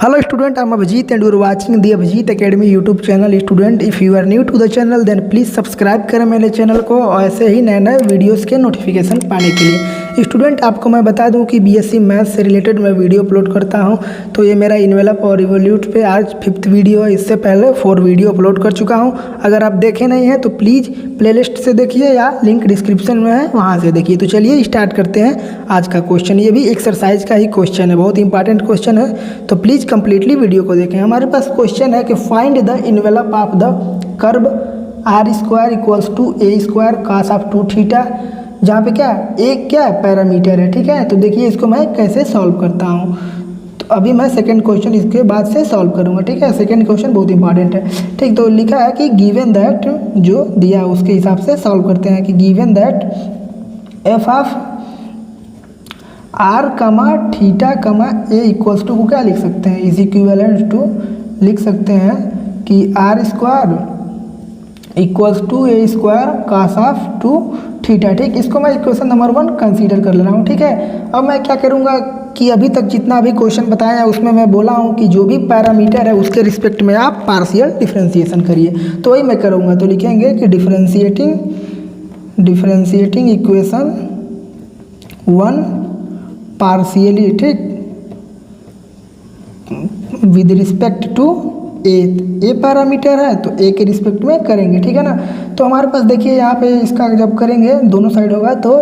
Hello student, I am Abhijit and you are watching the Abhijit Academy YouTube channel. Student, if you are new to the channel then please subscribe करें मेरे channel को और ऐसे ही नए नए videos के notification पाने के लिए। स्टूडेंट, आपको मैं बता दूं कि बीएससी मैथ्स से रिलेटेड मैं वीडियो अपलोड करता हूं। तो ये मेरा इन्वेलप और रिवोल्यूट पे आज 5th वीडियो है। इससे पहले 4 वीडियो अपलोड कर चुका हूँ। अगर आप देखे नहीं हैं तो प्लीज़ प्लेलिस्ट से देखिए या लिंक डिस्क्रिप्शन में है, वहाँ से देखिए। तो चलिए स्टार्ट करते हैं आज का क्वेश्चन। ये भी एक्सरसाइज का ही क्वेश्चन है, बहुत इंपॉर्टेंट क्वेश्चन है, तो प्लीज़ कंप्लीटली वीडियो को देखें। हमारे पास क्वेश्चन है कि find the envelope of the curve r square equals to a square cos of 2 theta, जहाँ पे क्या एक क्या पैरामीटर है। ठीक है, तो देखिए इसको मैं कैसे सॉल्व करता हूँ। तो अभी मैं सेकंड क्वेश्चन इसके बाद से सॉल्व करूँगा। ठीक है, सेकंड क्वेश्चन बहुत इंपॉर्टेंट है। ठीक, तो लिखा है कि गिवन दैट, जो दिया उसके हिसाब से सॉल्व करते हैं कि given that f of r comma theta comma a equals to को क्या लिख सकते हैं, इज इक्विवेलेंट टू लिख सकते हैं कि r square equals to a square cos of 2 theta. ठीक, इसको मैं इक्वेशन नंबर 1 कंसीडर कर ले रहा हूँ। ठीक है, अब मैं क्या करूँगा कि अभी तक जितना भी क्वेश्चन बताया है उसमें मैं बोला हूँ कि जो भी पैरामीटर है उसके रिस्पेक्ट में आप पार्शियल डिफरेंशिएशन करिए, तो वही मैं करूँगा। तो लिखेंगे कि डिफरेंशिएटिंग इक्वेशन 1 पार्शियली, ठीक, with respect to a parameter है तो ए के रिस्पेक्ट में करेंगे। ठीक है ना, तो हमारे पास देखिए यहाँ पे इसका जब करेंगे दोनों साइड होगा तो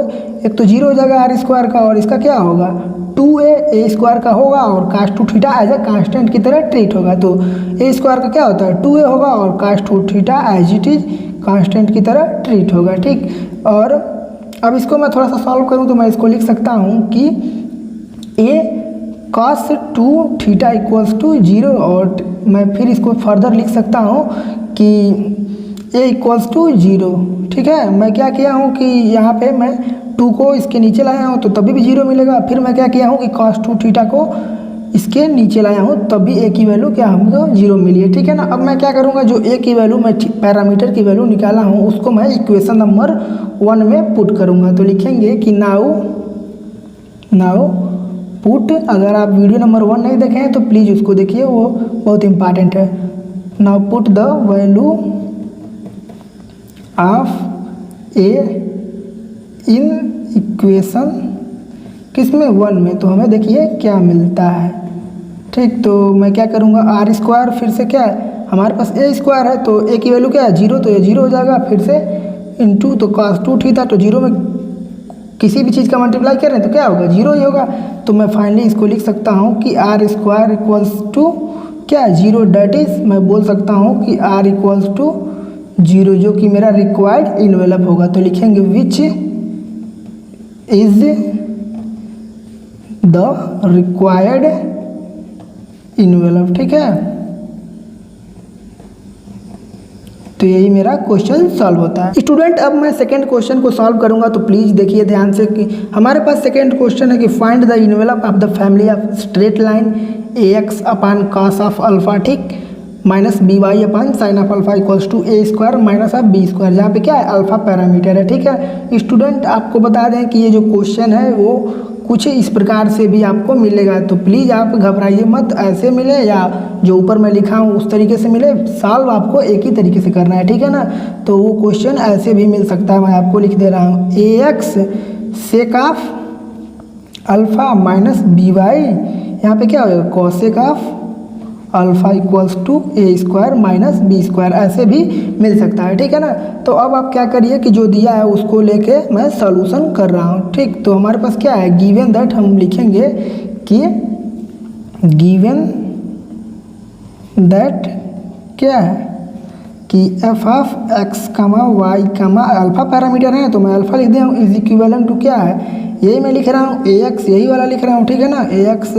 एक तो 0 हो जाएगा आर स्क्वायर का, और इसका क्या होगा 2a ए स्क्वायर का होगा, और cos 2 theta as a constant की तरह ट्रीट होगा। तो ए स्क्वायर का क्या होता है 2a होगा, और cos 2 theta as it is constant की तरह ट्रीट होगा। ठीक, और अब इसको मैं थोड़ा सा सॉल्व करूँ तो मैं इसको लिख सकता हूँ कि ए cos 2 थीटा इक्वल्स टू 0, और मैं फिर इसको फर्दर लिख सकता हूँ कि a इक्वल्स टू 0। ठीक है, मैं क्या किया हूँ कि यहाँ पे मैं 2 को इसके नीचे लाया हूँ तो तभी भी 0 मिलेगा। फिर मैं क्या किया हूँ कि cos 2 थीटा को इसके नीचे लाया हूँ तब भी a की वैल्यू क्या हमको 0 मिली है। ठीक है ना, अब मैं क्या करूँगा जो a की वैल्यू मैं पैरामीटर की वैल्यू निकाला हूँ उसको मैं इक्वेशन नंबर 1 में पुट करूँगा। तो लिखेंगे कि नाउ पुट, अगर आप वीडियो नंबर 1 नहीं देखे हैं तो प्लीज़ उसको देखिए, वो बहुत इंपॉर्टेंट है। Now put the value of A in equation किसमें 1 में, तो हमें देखिए क्या मिलता है। ठीक, तो मैं क्या करूँगा आर स्क्वायर फिर से क्या है हमारे पास ए स्क्वायर है तो ए की वैल्यू क्या है 0, तो ये 0 हो जाएगा, फिर से इंटू तो cos 2 थीटा, तो 0 में किसी भी चीज़ का मल्टीप्लाई करें तो क्या होगा 0 ही होगा। तो मैं फाइनली इसको लिख सकता हूँ कि आर स्क्वायर इक्वल्स टू क्या 0, डेट इज मैं बोल सकता हूँ कि आर इक्वल्स टू 0, जो कि मेरा रिक्वायर्ड इन्वेलप होगा। तो लिखेंगे which is the required envelope. ठीक है, तो यही मेरा क्वेश्चन सॉल्व होता है। स्टूडेंट, अब मैं सेकंड क्वेश्चन को सॉल्व करूंगा, तो प्लीज़ देखिए ध्यान से कि हमारे पास सेकंड क्वेश्चन है कि find the envelope of the family of straight line a x upon cos of alpha, ठीक, minus b y upon sine of alpha equals to a square minus of b square, जहाँ पे क्या है alpha parameter है। ठीक है student, आपको बता दें कि ये जो क्वेश्चन है वो कुछ इस प्रकार से भी आपको मिलेगा, तो प्लीज़ आप घबराइए मत, ऐसे मिले या जो ऊपर मैं लिखा हूँ उस तरीके से मिले, सॉल्व आपको एक ही तरीके से करना है। ठीक है ना, तो वो क्वेश्चन ऐसे भी मिल सकता है, मैं आपको लिख दे रहा हूँ a x sec of alpha minus b y, यहाँ पे क्या होगा cosec of alpha equals to a square minus b square, ऐसे भी मिल सकता है। ठीक है ना, तो अब आप क्या करिए कि जो दिया है उसको लेके मैं सॉल्यूशन कर रहा हूँ। ठीक, तो हमारे पास क्या है गिवन दैट, हम लिखेंगे कि गिवन दैट क्या है कि एफ ऑफ एक्स कमा वाई कमा अल्फ़ा पैरामीटर है, तो मैं अल्फ़ा लिख दिया हूँ, इज इक्विवेलेंट टू क्या है यही मैं लिख रहा हूँ ए एक्स, यही वाला लिख रहा हूँ। ठीक है ना, a x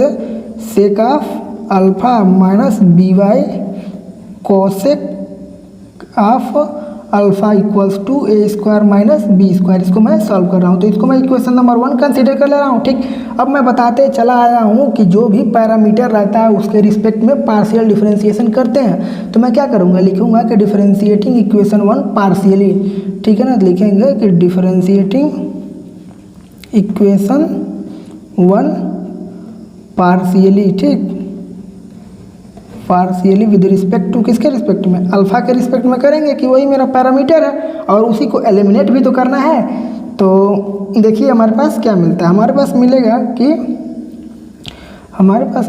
sec of alpha minus b y cosec of alpha equals to a square minus b square, इसको मैं सॉल्व कर रहा हूँ। तो इसको मैं इक्वेशन नंबर 1 कंसीडर कर ले रहा हूँ। ठीक, अब मैं बताते चला आया हूँ कि जो भी पैरामीटर रहता है उसके रिस्पेक्ट में पार्शियल डिफरेंशिएशन करते हैं। तो मैं क्या करूँगा लिखूँगा कि डिफरेंशिएटिंग इक्वेशन 1 पार्शियली, ठीक है ना, लिखेंगे कि डिफरेंशिएटिंग इक्वेशन 1 पार्शियली, ठीक, पार्शियली विद रिस्पेक्ट टू, किसके रिस्पेक्ट में, अल्फ़ा के रिस्पेक्ट में करेंगे कि वही मेरा पैरामीटर है और उसी को एलिमिनेट भी तो करना है। तो देखिए हमारे पास क्या मिलता है, हमारे पास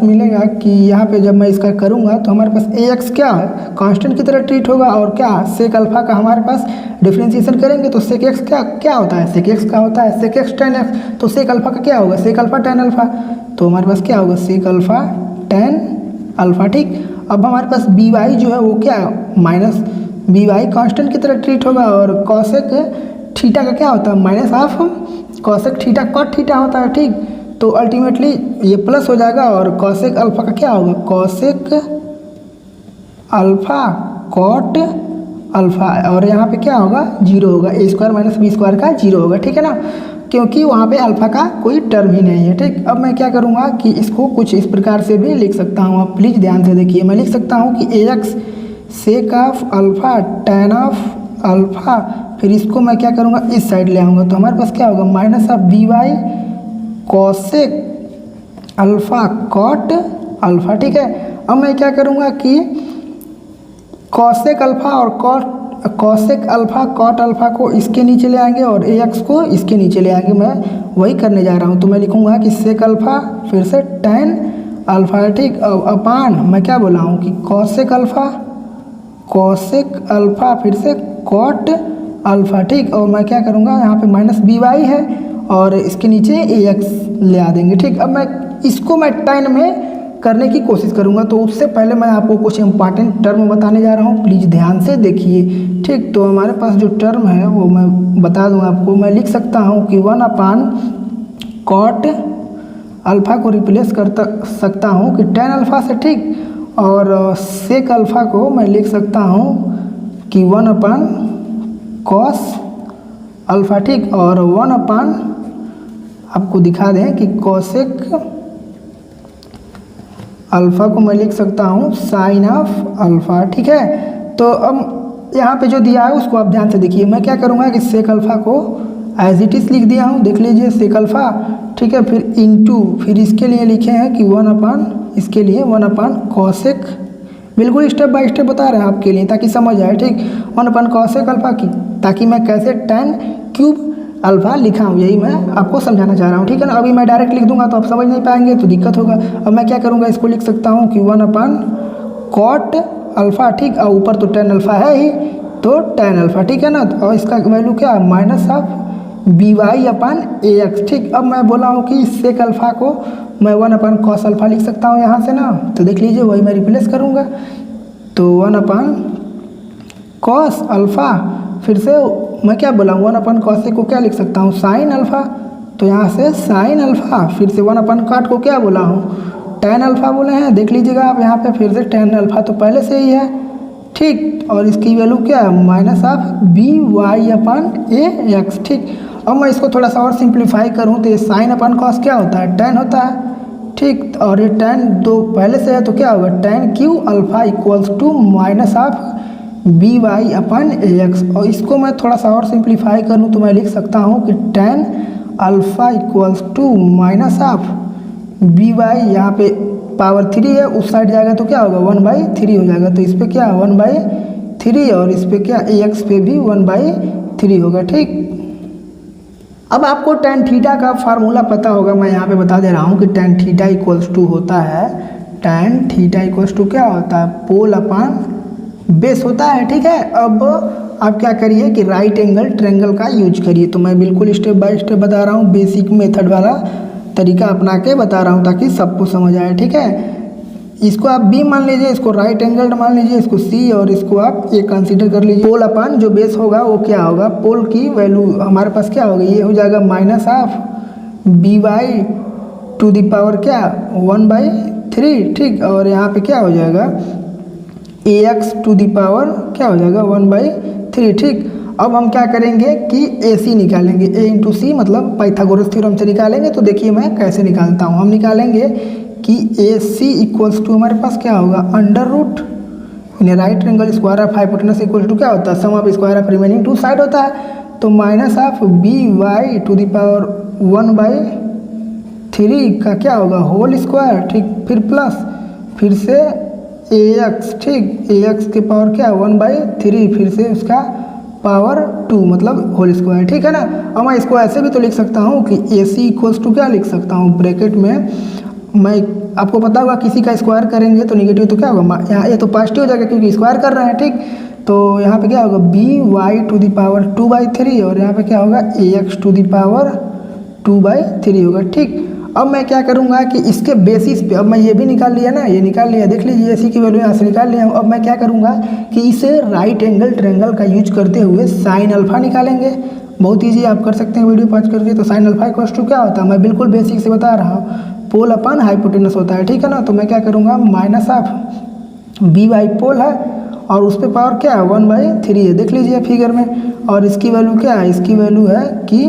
मिलेगा कि यहाँ पे जब मैं इसका करूँगा तो हमारे पास AX क्या है, कांस्टेंट की तरह ट्रीट होगा और क्या सेक अल्फ़ा का हमारे पास डिफ्रेंशिएशन करेंगे तो सेक एक्स क्या होता है, सेक एक्स का होता है सेक एक्स टेन एक्स, तो सेक अल्फ़ा का क्या होगा, सेक अल्फ़ा टेन अल्फ़ा, तो हमारे पास क्या होगा सेक अल्फ़ा टेन अल्फ़ा। ठीक, अब हमारे पास BY जो है वो क्या माइनस BY कांस्टेंट की तरह ट्रीट होगा और कॉसेक थीटा का क्या होता है minus half cosec theta cot theta होता है। ठीक, तो अल्टीमेटली ये प्लस हो जाएगा और कॉसेक अल्फ़ा का क्या होगा, कॉसेक अल्फ़ा कॉट अल्फ़ा, और यहाँ पे क्या होगा जीरो होगा, A square minus B square का जीरो होगा। ठीक है ना, क्योंकि वहाँ पे अल्फ़ा का कोई टर्म ही नहीं है। ठीक, अब मैं क्या करूँगा कि इसको कुछ इस प्रकार से भी लिख सकता हूँ, आप प्लीज़ ध्यान से देखिए। मैं लिख सकता हूँ कि AX sec of alpha ten of alpha, फिर इसको मैं क्या करूँगा इस साइड ले आऊँगा तो हमारे पास क्या होगा minus of BY cosec alpha cot alpha. ठीक है, अब मैं क्या करूँगा कि कॉसेक अल्फ़ा और कॉसेक अल्फ़ा कॉट अल्फ़ा को इसके नीचे ले आएंगे और AX को इसके नीचे ले आएंगे, मैं वही करने जा रहा हूँ। तो मैं लिखूँगा कि सेक अल्फ़ा फिर से टेन अल्फ़ा। ठीक, अब अपान मैं क्या बोला हूँ कि कॉसेक अल्फ़ा फिर से कॉट अल्फ़ा। ठीक, और मैं क्या करूँगा यहाँ पे माइनस BY है और इसके नीचे AX ले आ देंगे। ठीक, अब मैं इसको टेन में करने की कोशिश करूँगा, तो उससे पहले मैं आपको कुछ इंपॉर्टेंट टर्म बताने जा रहा हूँ, प्लीज़ ध्यान से देखिए। ठीक, तो हमारे पास जो टर्म है वो मैं बता दूँ आपको, मैं लिख सकता हूँ कि 1/, कॉट अल्फ़ा को रिप्लेस कर सकता हूँ कि टेन अल्फ़ा से। ठीक, और सेक अल्फ़ा को मैं लिख सकता हूँ कि 1/, कॉस अल्फ़ा। ठीक, और 1/, आपको दिखा दें कि कॉसेक अल्फ़ा को मैं लिख सकता हूँ साइन ऑफ अल्फ़ा। ठीक है, तो अब यहाँ पे जो दिया है उसको आप ध्यान से देखिए। मैं क्या करूँगा कि सेक अल्फ़ा को एज इट इज़ लिख दिया हूँ, देख लीजिए सेक अल्फ़ा। ठीक है, फिर इनटू फिर इसके लिए लिखे हैं कि 1/, इसके लिए 1/, कॉसेक, बिल्कुल स्टेप बाय स्टेप बता रहे हैं आपके लिए ताकि समझ आए। ठीक, 1/, कॉसेक अल्फ़ा की, ताकि मैं कैसे टेन क्यूब अल्फ़ा लिखा हूँ, यही मैं आपको समझाना चाह रहा हूँ। ठीक है ना, अभी मैं डायरेक्ट लिख दूंगा तो आप समझ नहीं पाएंगे तो दिक्कत होगा। अब मैं क्या करूँगा, इसको लिख सकता हूँ कि 1/, कॉट अल्फ़ा। ठीक, और ऊपर तो टेन अल्फ़ा है ही, तो टेन अल्फ़ा। ठीक है ना, और इसका वैल्यू क्या है माइनस ऑफ BY/AX। ठीक, अब मैं बोला हूँ कि सेक अल्फ़ा को मैं 1/, कॉस अल्फ़ा लिख सकता हूँ यहाँ से ना, तो देख लीजिए वही मैं रिप्लेस करूँगा। तो 1/, कॉस अल्फ़ा, फिर से मैं क्या बोला 1/, कॉसेक को क्या लिख सकता हूँ साइन अल्फ़ा, तो यहाँ से साइन अल्फ़ा, फिर से 1/, कॉट को क्या बोला हूँ टेन अल्फ़ा बोले हैं, देख लीजिएगा आप यहाँ पे फिर से टेन अल्फ़ा तो पहले से ही है। ठीक, और इसकी वैल्यू क्या है माइनस ऑफ BY/AX। ठीक, अब मैं इसको थोड़ा सा और सिंप्लीफाई करूँ तो ये साइन अपन कॉस क्या होता है टेन होता है। ठीक, और ये टेन दो पहले से है तो क्या होगा tan cube alpha equals to minus of BY/AX। और इसको मैं थोड़ा सा और सिंप्लीफाई करूँ तो मैं लिख सकता हूँ कि tan alpha equals to minus of BY, यहाँ पे पावर 3 है, उस साइड जाएगा तो क्या होगा 1/3 हो जाएगा, तो इस पर क्या 1/3 और इस पर क्या AX पे भी 1/3 होगा। ठीक, अब आपको टेन थीटा का फार्मूला पता होगा, मैं यहाँ पे बता दे रहा हूँ कि टेन थीटा इक्वल्स टू होता है, टेन थीटा इक्वल्स टू क्या होता है पोल अपान बेस होता है। ठीक है, अब आप क्या करिए कि राइट एंगल ट्रायंगल का यूज करिए, तो मैं बिल्कुल स्टेप बाय स्टेप बता रहा हूँ, बेसिक मेथड वाला तरीका अपना के बता रहा हूँ ताकि सबको समझ आए। ठीक है, इसको आप B मान लीजिए, इसको राइट एंगल मान लीजिए, इसको C, और इसको आप A कंसीडर कर लीजिए। पोल अपान जो बेस होगा वो क्या होगा, पोल की वैल्यू हमारे पास क्या होगा, ये हो जाएगा minus of BY to the power क्या 1/3। ठीक, और यहाँ पे क्या हो जाएगा AX टू द पावर क्या हो जाएगा 1/3। ठीक, अब हम क्या करेंगे कि AC निकालेंगे, A इंटू सी मतलब पाइथागोरस थ्योरम से निकालेंगे। तो देखिए मैं कैसे निकालता हूँ, हम निकालेंगे कि AC इक्वल्स टू हमारे पास क्या होगा under root in right angle square of hypotenuse equals to क्या होता है sum of square of remaining two side होता है, तो minus of BY to the power 1/3 का क्या होगा होल स्क्वायर। ठीक, फिर प्लस फिर से ए एक्स, ठीक, ए एक्स के पावर क्या 1/3, फिर से उसका पावर 2 मतलब होल स्क्वायर, ठीक है ना। अब मैं इसको ऐसे भी तो लिख सकता हूँ कि ए सी इक्वल्स टू क्या लिख सकता हूँ, ब्रैकेट में मैं, आपको पता होगा किसी का स्क्वायर करेंगे तो निगेटिव तो क्या होगा, यहाँ ये तो पॉजिटिव हो जाएगा क्योंकि स्क्वायर कर रहे हैं, ठीक। तो यहाँ पे क्या होगा by 2/3 और यहाँ पे क्या होगा ax टू दी पावर 2/3 होगा, ठीक। अब मैं क्या करूँगा कि इसके बेसिस पे, अब मैं ये भी निकाल लिया ना, ये निकाल लिया, देख लीजिए AC की वैल्यू यहाँ से निकाल लिया हूँ। अब मैं क्या करूँगा कि इसे राइट एंगल ट्रायंगल का यूज करते हुए साइन अल्फा निकालेंगे। बहुत ईजी, आप कर सकते हैं वीडियो पॉज करके। तो साइन अल्फा इक्वल्स टू क्या होता है, मैं बिल्कुल बेसिक से बता रहा हूँ, पोल अपन हाइपोटेनस होता है, ठीक है ना। तो मैं क्या करूँगा माइनस ऑफ बी बाई पोल है और उस पर पावर क्या है 1/3 है, देख लीजिए फिगर में। और इसकी वैल्यू क्या है, इसकी वैल्यू है कि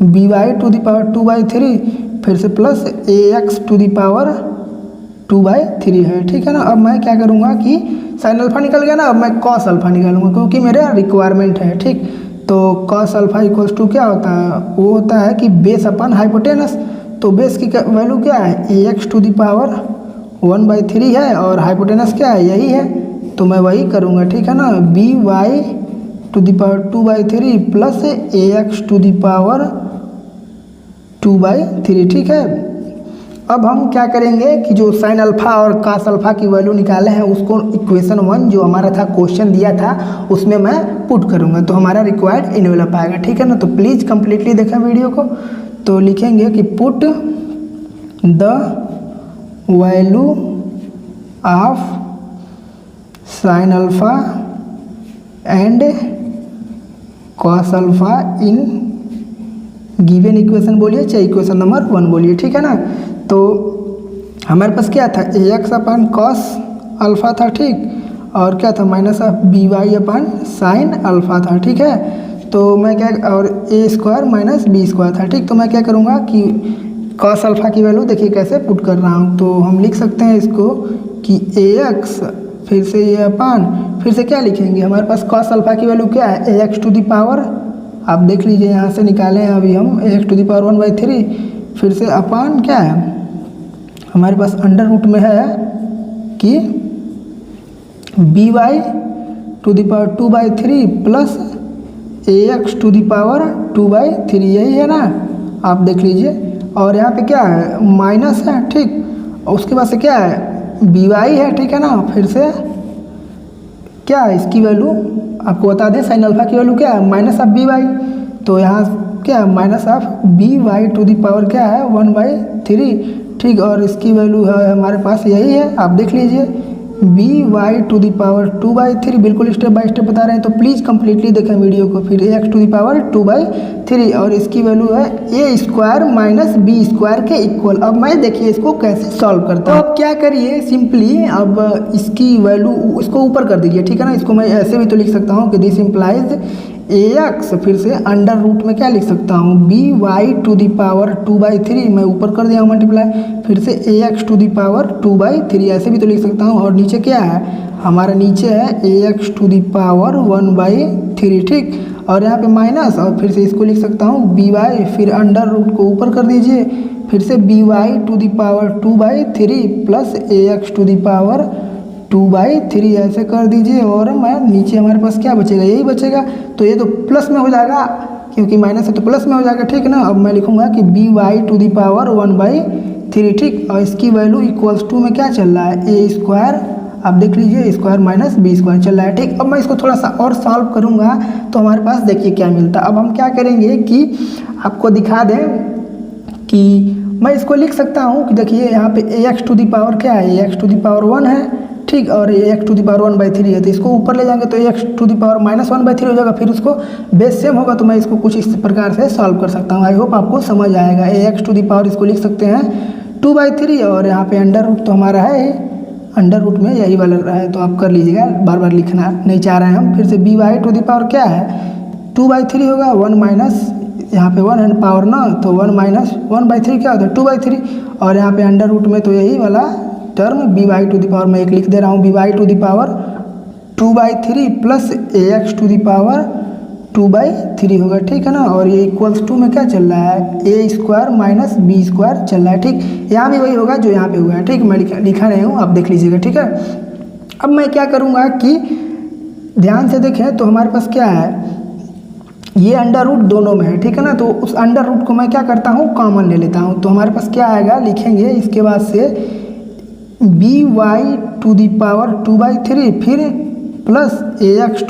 by 2/3 फिर से plus ax to the power 2/3 है, ठीक है ना। अब मैं क्या करूँगा कि साइन अल्फा निकल गया ना, अब मैं कॉस अल्फा निकालूंगा क्योंकि मेरा रिक्वायरमेंट है, ठीक। तो कॉस अल्फा इक्वल्स टू क्या होता है, वो होता है कि बेस अपन हाइपोटेनस। तो बेस की वैल्यू क्या है ax टू दी पावर 1/3 है और हाइपोटेनस क्या है यही है, तो मैं वही करूँगा, ठीक है ना। by to the power 2/3 plus ax to the power 2/3, ठीक है। अब हम क्या करेंगे कि जो साइन अल्फा और कास अल्फा की वैल्यू निकाले हैं उसको इक्वेशन 1 जो हमारा था, क्वेश्चन दिया था, उसमें मैं पुट करूँगा तो हमारा रिक्वायर्ड इन्वेलप आएगा, ठीक है ना। तो प्लीज़ कंप्लीटली देखें वीडियो को। तो लिखेंगे कि put the value of sine alpha and cos alpha in given equation बोलिए, चाहे इक्वेशन नंबर 1 बोलिए, ठीक है ना। तो हमारे पास क्या था ax अपन कॉस अल्फा था, ठीक, और क्या था minus of by upon sine alpha था, ठीक है। तो मैं क्या, और a square minus b square था, ठीक। तो मैं क्या करूँगा कि कॉस अल्फा की वैल्यू देखिए कैसे पुट कर रहा हूँ। तो हम लिख सकते हैं इसको कि ax फिर से ये अपन फिर से क्या लिखेंगे, हमारे पास कॉस अल्फा की वैल्यू क्या है ax टू दी पावर, आप देख लीजिए यहाँ से निकाले हैं अभी हम ax टू दी पावर 1/3, फिर से अपन क्या है हमारे पास अंडर रूट में है कि by to the power 2/3 plus ax to the power 2/3, यही है ना, आप देख लीजिए। और यहाँ पे क्या है माइनस है, ठीक, और उसके बाद से क्या है by है, ठीक है ना। फिर से क्या है इसकी वैल्यू आपको बता दें, साइन अल्फा की वैल्यू क्या है माइनस ऑफ by, तो यहाँ क्या है minus of by to the power क्या है 1/3, ठीक। और इसकी वैल्यू है हमारे पास यही है, आप देख लीजिए by टू दी पावर 2/3, बिल्कुल स्टेप बाय स्टेप बता रहे हैं, तो प्लीज़ कंप्लीटली देखें वीडियो को। फिर ax टू दी पावर 2/3 और इसकी वैल्यू है a square minus b square के इक्वल। अब मैं देखिए इसको कैसे सॉल्व करता हूँ। तो अब क्या करिए सिंपली, अब इसकी वैल्यू इसको ऊपर कर दीजिए, ठीक है ना। इसको मैं ऐसे भी तो लिख सकता हूँ कि दिस इम्प्लाइज ax, फिर से अंडर रूट में क्या लिख सकता हूँ by टू दी पावर 2/3, मैं ऊपर कर दिया हूँ मल्टीप्लाई, फिर से ax टू दी पावर 2/3 ऐसे भी तो लिख सकता हूँ। और नीचे क्या है हमारा, नीचे है ax टू दी पावर 1/3, ठीक। और यहाँ पे माइनस, और फिर से इसको लिख सकता हूँ by, फिर अंडर रूट को ऊपर कर दीजिए, फिर से by to the power 2/3 plus ax to the power 2/3 ऐसे कर दीजिए। और मैं नीचे हमारे पास क्या बचेगा, यही बचेगा, तो ये तो प्लस में हो जाएगा क्योंकि माइनस है तो प्लस में हो जाएगा, ठीक ना। अब मैं लिखूंगा कि by टू दी पावर 1/3, ठीक। और इसकी वैल्यू इक्वल्स टू में क्या चल रहा है a स्क्वायर, आप देख लीजिए स्क्वायर माइनस b स्क्वायर चल रहा है, ठीक। अब मैं इसको थोड़ा सा और सॉल्व करूँगा तो हमारे पास देखिए क्या मिलता है। अब हम क्या करेंगे कि आपको दिखा दें कि मैं इसको लिख सकता हूँ कि देखिए यहाँ पे ax टू दी पावर क्या है, ax टू दी पावर 1 है, ठीक, और ax टू दी पावर 1/3 है, तो इसको ऊपर ले जाएंगे तो ax to the power minus 1/3 हो जाएगा, फिर उसको बेस सेम होगा, तो मैं इसको कुछ इस प्रकार से सॉल्व कर सकता हूँ। आई होप आपको समझ आएगा। ax टू दी पावर इसको लिख सकते हैं 2/3 और यहाँ पे अंडर रूट तो हमारा है, अंडर रूट में यही वाला रहा है, तो आप कर लीजिएगा, बार बार लिखना नहीं चाह रहे हैं हम। फिर से by टू दी पावर क्या है 2/3 होगा, 1 माइनस यहाँ पे 1 है पावर ना, तो 1 माइनस 1/3 क्या होता है 2/3, और यहाँ पे अंडर रूट में तो यही वाला term by to the power मैं एक लिख दे रहा हूँ by to the power 2/3 plus ax to the power 2/3 होगा, ठीक है ना। और ये इक्वल्स टू में क्या चल रहा है, a² माइनस b² चल रहा है, ठीक। यहाँ भी वही होगा जो यहाँ पे हुआ है, ठीक। मैं लिखा नहीं हूँ, आप देख लीजिएगा, ठीक है। अब मैं क्या करूँगा कि ध्यान से देखें तो हमारे पास क्या है, ये अंडर रूट दोनों में है, ठीक है ना। तो उस अंडर रूट को मैं क्या करता हूँ, कॉमन ले लेता हूँ। तो हमारे पास क्या आएगा, लिखेंगे इसके बाद से by² 2/3 फिर प्लस ax²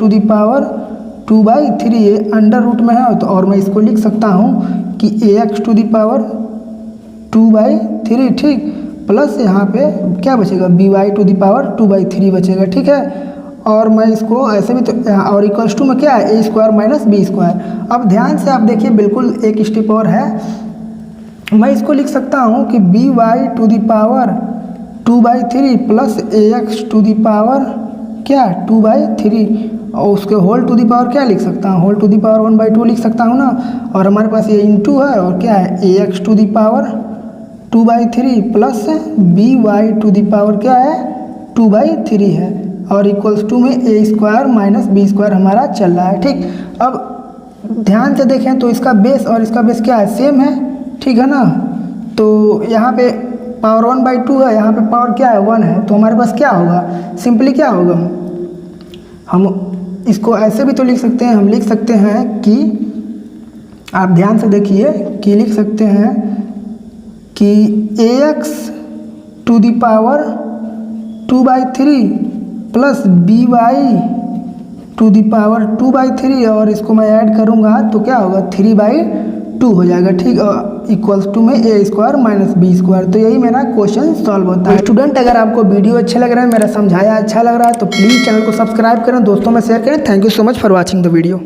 2/3, ये अंडर रूट में है। तो और मैं इसको लिख सकता हूँ कि ax² 2/3, ठीक, प्लस यहाँ पे क्या बचेगा, by² 2/3 बचेगा, ठीक है। और मैं इसको ऐसे भी तो, और इक्वल्स टू में क्या है, a² माइनस b²। अब ध्यान से आप देखिए, बिल्कुल एक स्टेप और है, मैं इसको लिख सकता हूँ कि by² 2/3 प्लस ax² क्या 2/3, और उसके होल टू दी पावर क्या लिख सकता हूँ, होल टू दी पावर 1/2 लिख सकता हूँ ना। और हमारे पास ये इंटू है और क्या है, ax² 2/3 प्लस by² क्या है 2/3 है, और इक्वल्स टू में a² माइनस b² हमारा चल रहा है, ठीक। अब ध्यान से देखें तो इसका बेस और इसका बेस क्या है, सेम है, ठीक है ना। तो यहाँ पे पावर 1/2 है, यहाँ पे पावर क्या है 1 है। तो हमारे पास क्या होगा, सिंपली क्या होगा, हम इसको ऐसे भी तो लिख सकते हैं, हम लिख सकते हैं कि आप ध्यान से देखिए कि लिख सकते हैं कि ax² 2/3 प्लस by² 2/3, और इसको मैं ऐड करूँगा तो क्या होगा 3/2 हो जाएगा, ठीक। इक्वल्स टू में a² माइनस b²। तो यही मेरा क्वेश्चन सॉल्व होता है। स्टूडेंट, अगर आपको वीडियो अच्छा लग रहा है, मेरा समझाया अच्छा लग रहा है, तो प्लीज़ चैनल को सब्सक्राइब करें, दोस्तों में शेयर करें। Thank you so much for watching the video.